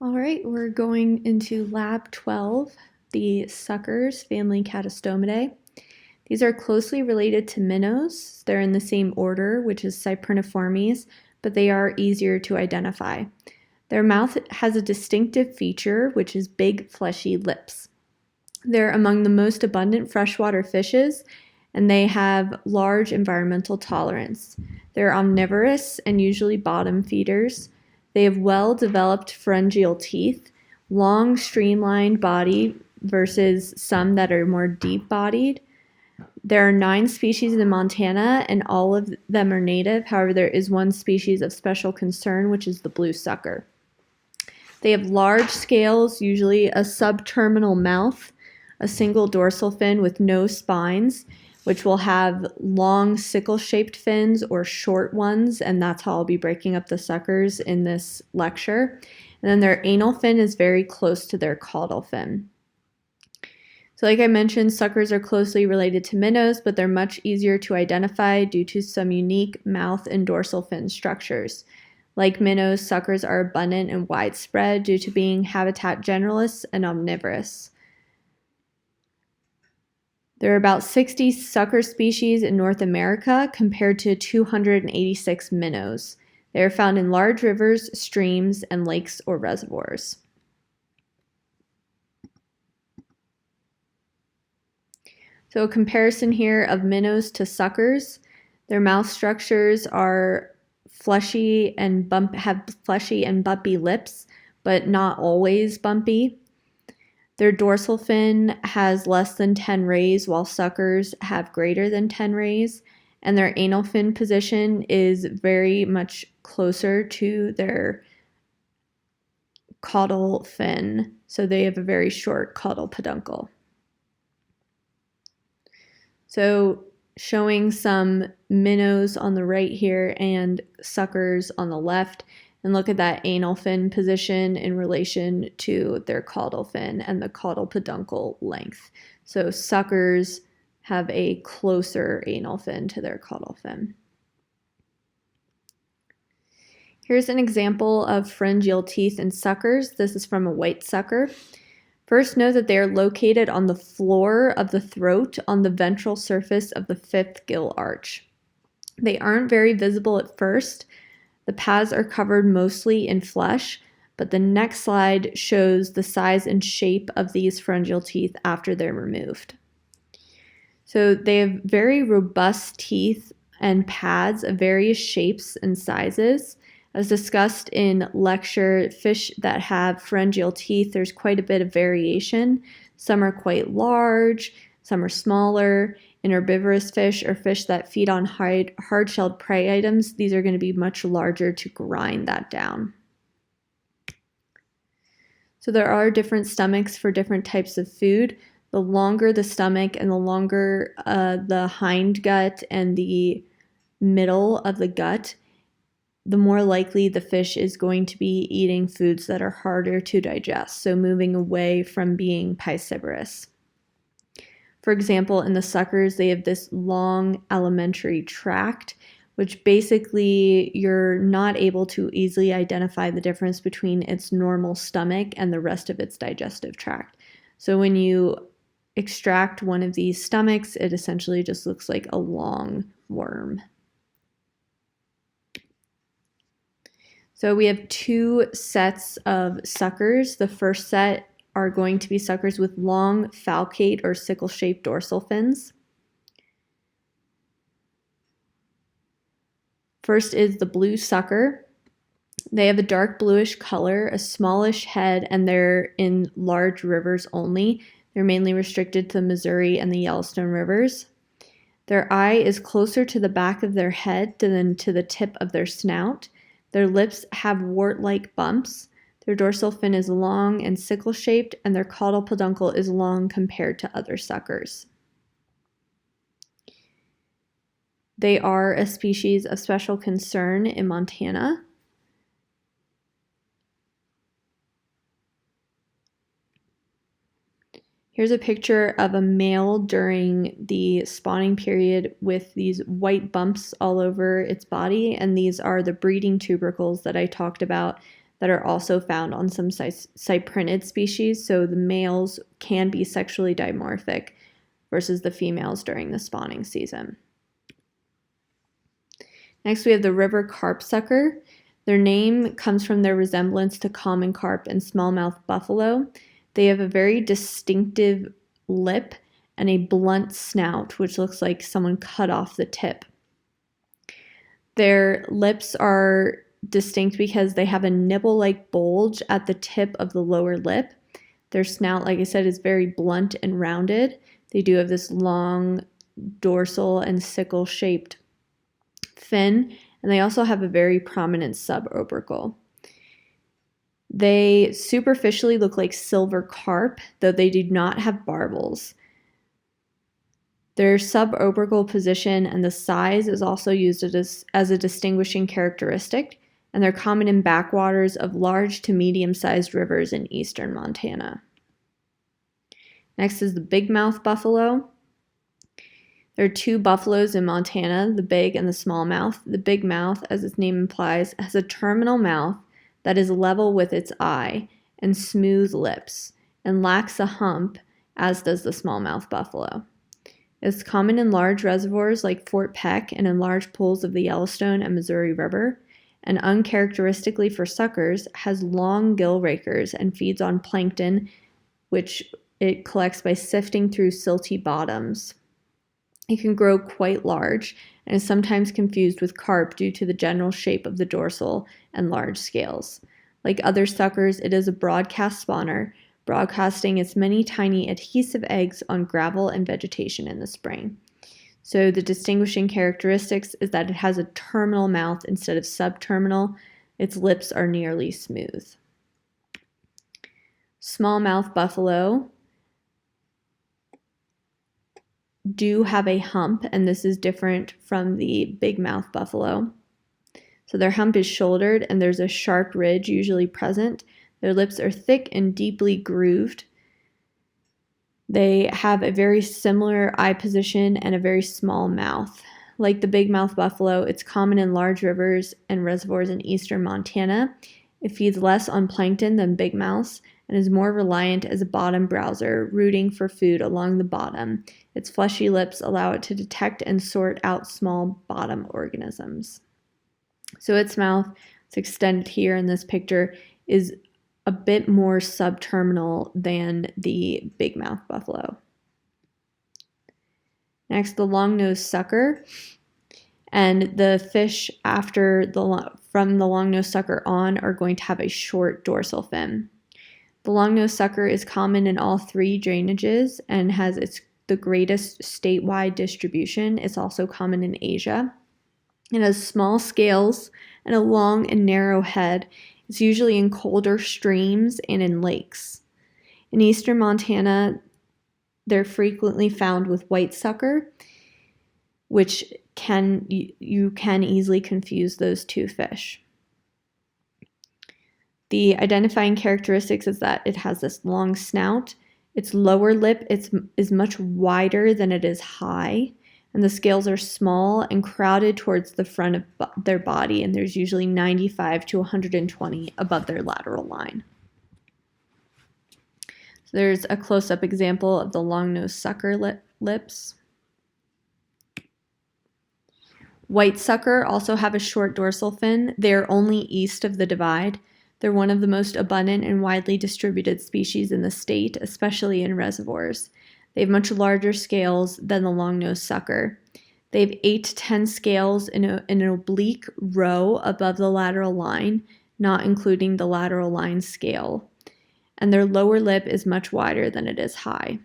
All right, we're going into Lab 12, the suckers, family Catastomidae. These are closely related to minnows. They're in the same order, which is Cypriniformes, but they are easier to identify. Their mouth has a distinctive feature, which is big, fleshy lips. They're among the most abundant freshwater fishes, and they have large environmental tolerance. They're omnivorous and usually bottom feeders. They have well-developed pharyngeal teeth, long streamlined body versus some that are more deep-bodied. There are 9 species in Montana, and all of them are native. However, there is one species of special concern, which is the blue sucker. They have large scales, usually a subterminal mouth, a single dorsal fin with no spines, which will have long sickle-shaped fins or short ones, and that's how I'll be breaking up the suckers in this lecture. And then their anal fin is very close to their caudal fin. So like I mentioned, suckers are closely related to minnows, but they're much easier to identify due to some unique mouth and dorsal fin structures. Like minnows, suckers are abundant and widespread due to being habitat generalists and omnivorous. There are about 60 sucker species in North America compared to 286 minnows. They are found in large rivers, streams, and lakes or reservoirs. So a comparison here of minnows to suckers. Their mouth structures are fleshy and have fleshy and bumpy lips, but not always bumpy. Their dorsal fin has less than 10 rays, while suckers have greater than 10 rays, and their anal fin position is very much closer to their caudal fin, so they have a very short caudal peduncle. So showing some minnows on the right here and suckers on the left, and look at that anal fin position in relation to their caudal fin and the caudal peduncle length. So suckers have a closer anal fin to their caudal fin. Here's an example of pharyngeal teeth in suckers. This is from a white sucker. First, note that they are located on the floor of the throat on the ventral surface of the fifth gill arch. They aren't very visible at first. The paths are covered mostly in flesh, but the next slide shows the size and shape of these pharyngeal teeth after they're removed. So they have very robust teeth and pads of various shapes and sizes. As discussed in lecture, fish that have pharyngeal teeth, there's quite a bit of variation. Some are quite large, some are smaller. In herbivorous fish or fish that feed on hard-shelled prey items, these are going to be much larger to grind that down. So there are different stomachs for different types of food. The longer the stomach and the longer the hind gut and the middle of the gut, the more likely the fish is going to be eating foods that are harder to digest, so moving away from being piscivorous. For example, in the suckers, they have this long alimentary tract, which basically you're not able to easily identify the difference between its normal stomach and the rest of its digestive tract. So when you extract one of these stomachs, it essentially just looks like a long worm. So we have 2 sets of suckers. The first set are going to be suckers with long falcate or sickle-shaped dorsal fins. First is the blue sucker. They have a dark bluish color, a smallish head, and they're in large rivers only. They're mainly restricted to the Missouri and the Yellowstone rivers. Their eye is closer to the back of their head than to the tip of their snout. Their lips have wart-like bumps. Their dorsal fin is long and sickle-shaped, and their caudal peduncle is long compared to other suckers. They are a species of special concern in Montana. Here's a picture of a male during the spawning period with these white bumps all over its body, and these are the breeding tubercles that I talked about that are also found on some cyprinid species, so the males can be sexually dimorphic versus the females during the spawning season. Next, we have the river carp sucker. Their name comes from their resemblance to common carp and smallmouth buffalo. They have a very distinctive lip and a blunt snout, which looks like someone cut off the tip. Their lips are distinct because they have a nibble-like bulge at the tip of the lower lip. Their snout, like I said, is very blunt and rounded. They do have this long dorsal and sickle-shaped fin, and they also have a very prominent subopercle. They superficially look like silver carp, though they do not have barbels. Their subopercle position and the size is also used as a distinguishing characteristic, and they're common in backwaters of large to medium-sized rivers in eastern Montana. Next is the bigmouth buffalo. There are two buffaloes in Montana, the big and the smallmouth. The bigmouth, as its name implies, has a terminal mouth that is level with its eye and smooth lips, and lacks a hump, as does the smallmouth buffalo. It's common in large reservoirs like Fort Peck and in large pools of the Yellowstone and Missouri River, and uncharacteristically for suckers, has long gill rakers and feeds on plankton, which it collects by sifting through silty bottoms. It can grow quite large and is sometimes confused with carp due to the general shape of the dorsal and large scales. Like other suckers, it is a broadcast spawner, broadcasting its many tiny adhesive eggs on gravel and vegetation in the spring. So the distinguishing characteristics is that it has a terminal mouth instead of subterminal. Its lips are nearly smooth. Smallmouth buffalo do have a hump, and this is different from the bigmouth buffalo. So their hump is shouldered and there's a sharp ridge usually present. Their lips are thick and deeply grooved. They have a very similar eye position and a very small mouth. Like the bigmouth buffalo, it's common in large rivers and reservoirs in eastern Montana. It feeds less on plankton than bigmouths and is more reliant as a bottom browser, rooting for food along the bottom. Its fleshy lips allow it to detect and sort out small bottom organisms. So its mouth, it's extended here in this picture, is a bit more subterminal than the bigmouth buffalo. Next, the long-nosed sucker. And the fish from the long-nosed sucker on are going to have a short dorsal fin. The long-nosed sucker is common in all three drainages and has the greatest statewide distribution. It's also common in Asia. It has small scales and a long and narrow head. It's usually in colder streams and in lakes. In eastern Montana, they're frequently found with white sucker, which you can easily confuse those two fish. The identifying characteristics is that it has this long snout. Its lower lip is much wider than it is high, and the scales are small and crowded towards the front of their body, and there's usually 95 to 120 above their lateral line. So there's a close-up example of the long-nosed sucker lips. White sucker also have a short dorsal fin. They're only east of the divide. They're one of the most abundant and widely distributed species in the state, especially in reservoirs. They have much larger scales than the long-nosed sucker. They have 8 to 10 scales in an oblique row above the lateral line, not including the lateral line scale. And their lower lip is much wider than it is high.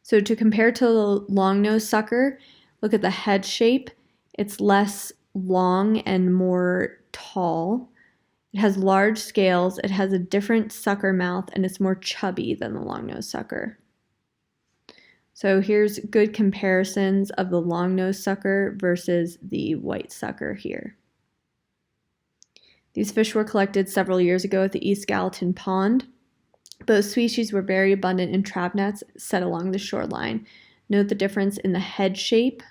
So to compare to the long-nosed sucker, look at the head shape. It's less long and more tall. It has large scales, it has a different sucker mouth, and it's more chubby than the long-nosed sucker. So here's good comparisons of the long-nosed sucker versus the white sucker here. These fish were collected several years ago at the East Gallatin Pond. Both species were very abundant in trap nets set along the shoreline. Note the difference in the head shape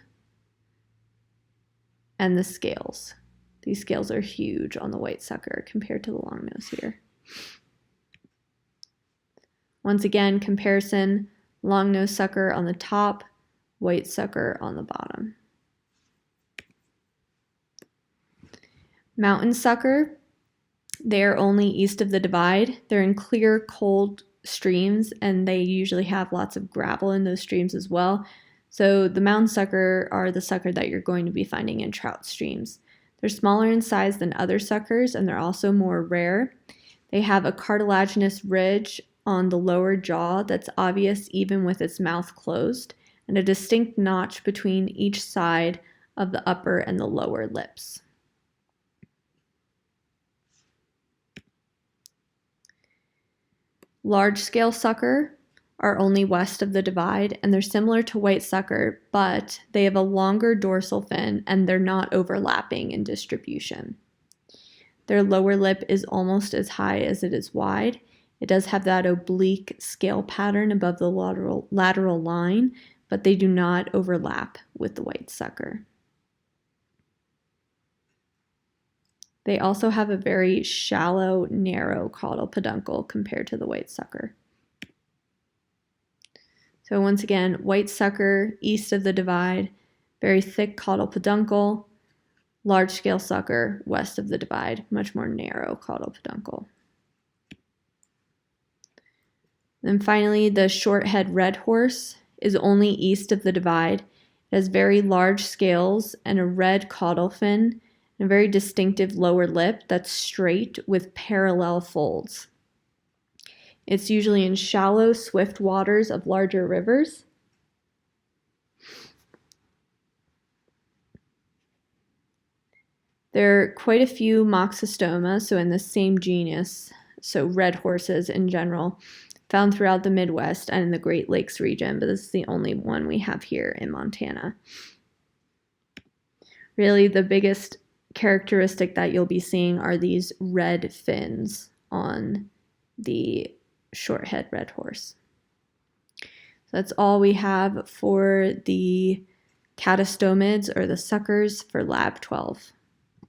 and the scales. These scales are huge on the white sucker compared to the long nose here. Once again, comparison, long nose sucker on the top, white sucker on the bottom. Mountain sucker, they're only east of the divide. They're in clear, cold streams, and they usually have lots of gravel in those streams as well. So the mountain sucker are the sucker that you're going to be finding in trout streams. They're smaller in size than other suckers, and they're also more rare. They have a cartilaginous ridge on the lower jaw that's obvious even with its mouth closed, and a distinct notch between each side of the upper and the lower lips. Large-scale sucker are only west of the divide, and they're similar to white sucker, but they have a longer dorsal fin and they're not overlapping in distribution. Their lower lip is almost as high as it is wide. It does have that oblique scale pattern above the lateral line, but they do not overlap with the white sucker. They also have a very shallow, narrow caudal peduncle compared to the white sucker. So once again, white sucker east of the divide, very thick caudal peduncle. Large-scale sucker west of the divide, much more narrow caudal peduncle. Then finally, the short-head red horse is only east of the divide. It has very large scales and a red caudal fin, and a very distinctive lower lip that's straight with parallel folds. It's usually in shallow, swift waters of larger rivers. There are quite a few Moxostoma, so in the same genus, so red horses in general, found throughout the Midwest and in the Great Lakes region, but this is the only one we have here in Montana. Really, the biggest characteristic that you'll be seeing are these red fins on the short-head red horse. So that's all we have for the catastomids or the suckers for Lab 12.